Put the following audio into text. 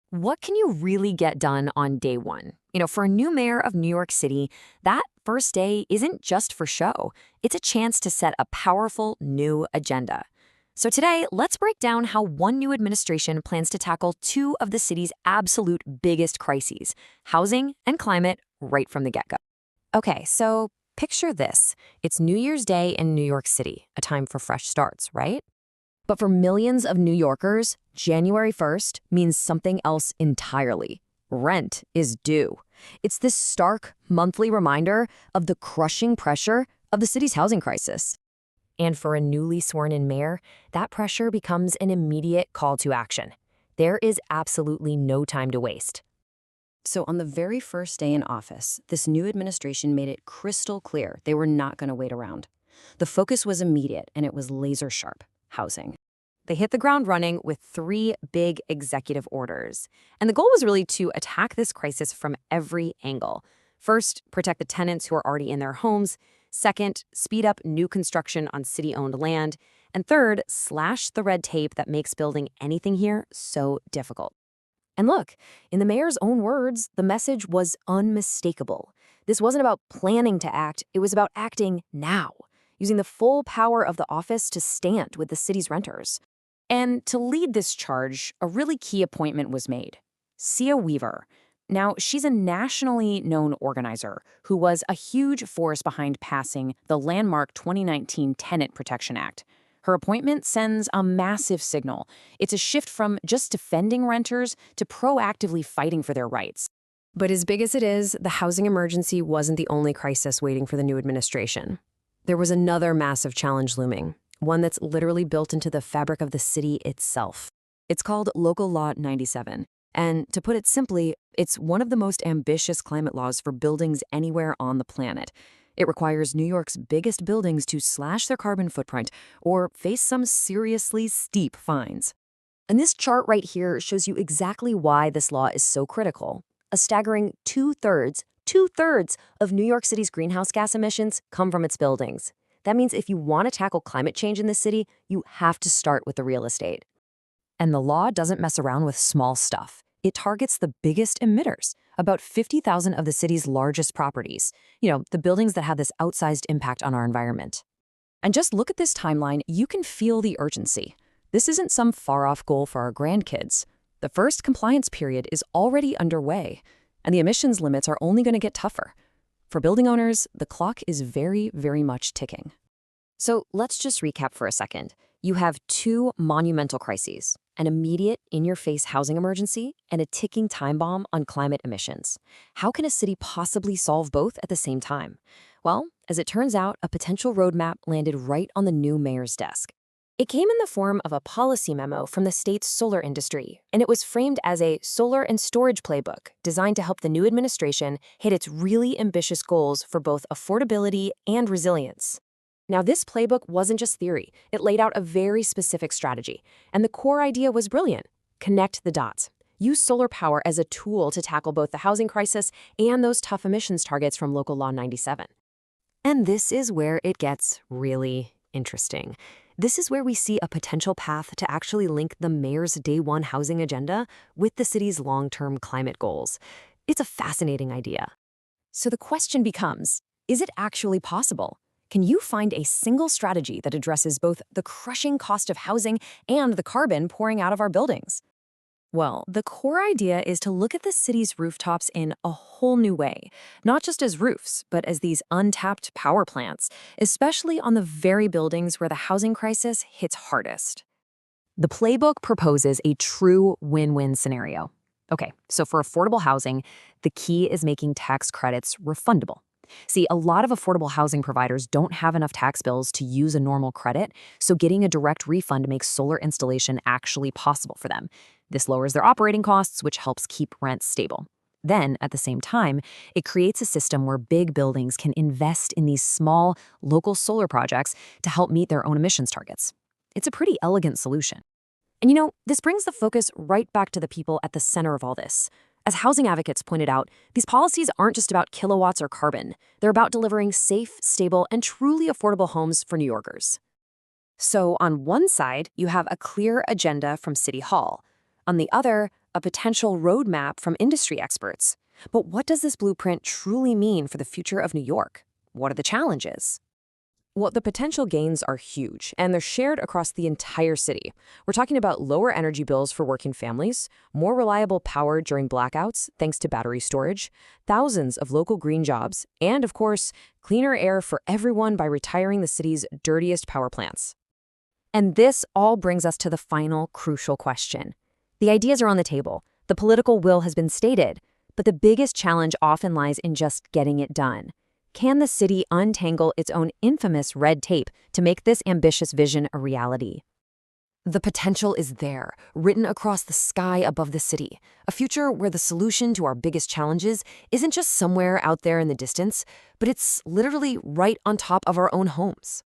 What can you really get done on day one? For a new mayor of New York City, that first day isn't just for show. It's a chance to set a powerful new agenda. So today, let's break down how one new administration plans to tackle two of the city's absolute biggest crises, housing and climate, right from the get-go. Okay, so picture this. It's New Year's Day in New York City, a time for fresh starts, right? But for millions of New Yorkers, January 1st means something else entirely. Rent is due. It's this stark, monthly reminder of the crushing pressure of the city's housing crisis. And for a newly sworn-in mayor, that pressure becomes an immediate call to action. There is absolutely no time to waste. So on the very first day in office, this new administration made it crystal clear they were not going to wait around. The focus was immediate, and it was laser sharp: housing. They hit the ground running with three big executive orders. And the goal was really to attack this crisis from every angle. First, protect the tenants who are already in their homes. Second, speed up new construction on city-owned land. And third, slash the red tape that makes building anything here so difficult. And look, in the mayor's own words, the message was unmistakable. This wasn't about planning to act, it was about acting now, using the full power of the office to stand with the city's renters. And to lead this charge, a really key appointment was made: Sia Weaver. Now, she's a nationally known organizer who was a huge force behind passing the landmark 2019 Tenant Protection Act. Her appointment sends a massive signal. It's a shift from just defending renters to proactively fighting for their rights. But as big as it is, the housing emergency wasn't the only crisis waiting for the new administration. There was another massive challenge looming, one that's literally built into the fabric of the city itself. It's called Local Law 97. And to put it simply, it's one of the most ambitious climate laws for buildings anywhere on the planet. It requires New York's biggest buildings to slash their carbon footprint or face some seriously steep fines. And this chart right here shows you exactly why this law is so critical. A staggering two-thirds of New York City's greenhouse gas emissions come from its buildings. That means if you want to tackle climate change in this city, you have to start with the real estate. And the law doesn't mess around with small stuff. It targets the biggest emitters, about 50,000 of the city's largest properties. The buildings that have this outsized impact on our environment. And just look at this timeline, you can feel the urgency. This isn't some far-off goal for our grandkids. The first compliance period is already underway, and the emissions limits are only going to get tougher. For building owners, the clock is very, very much ticking. So let's just recap for a second. You have two monumental crises: an immediate, in-your-face housing emergency and a ticking time bomb on climate emissions. How can a city possibly solve both at the same time? Well, as it turns out, a potential roadmap landed right on the new mayor's desk. It came in the form of a policy memo from the state's solar industry, and it was framed as a solar and storage playbook designed to help the new administration hit its really ambitious goals for both affordability and resilience. Now, this playbook wasn't just theory. It laid out a very specific strategy, and the core idea was brilliant: connect the dots. Use solar power as a tool to tackle both the housing crisis and those tough emissions targets from Local Law 97. And this is where it gets really interesting. This is where we see a potential path to actually link the mayor's day one housing agenda with the city's long-term climate goals. It's a fascinating idea. So the question becomes, is it actually possible? Can you find a single strategy that addresses both the crushing cost of housing and the carbon pouring out of our buildings? Well, the core idea is to look at the city's rooftops in a whole new way, not just as roofs, but as these untapped power plants, especially on the very buildings where the housing crisis hits hardest. The playbook proposes a true win-win scenario. Okay, so for affordable housing, the key is making tax credits refundable. See, a lot of affordable housing providers don't have enough tax bills to use a normal credit, so getting a direct refund makes solar installation actually possible for them. This lowers their operating costs, which helps keep rents stable. Then, at the same time, it creates a system where big buildings can invest in these small, local solar projects to help meet their own emissions targets. It's a pretty elegant solution. And this brings the focus right back to the people at the center of all this. As housing advocates pointed out, these policies aren't just about kilowatts or carbon. They're about delivering safe, stable, and truly affordable homes for New Yorkers. So on one side, you have a clear agenda from City Hall. On the other, a potential roadmap from industry experts. But what does this blueprint truly mean for the future of New York? What are the challenges? Well, the potential gains are huge, and they're shared across the entire city. We're talking about lower energy bills for working families, more reliable power during blackouts thanks to battery storage, thousands of local green jobs, and, of course, cleaner air for everyone by retiring the city's dirtiest power plants. And this all brings us to the final crucial question. The ideas are on the table. The political will has been stated, but the biggest challenge often lies in just getting it done. Can the city untangle its own infamous red tape to make this ambitious vision a reality? The potential is there, written across the sky above the city, a future where the solution to our biggest challenges isn't just somewhere out there in the distance, but it's literally right on top of our own homes.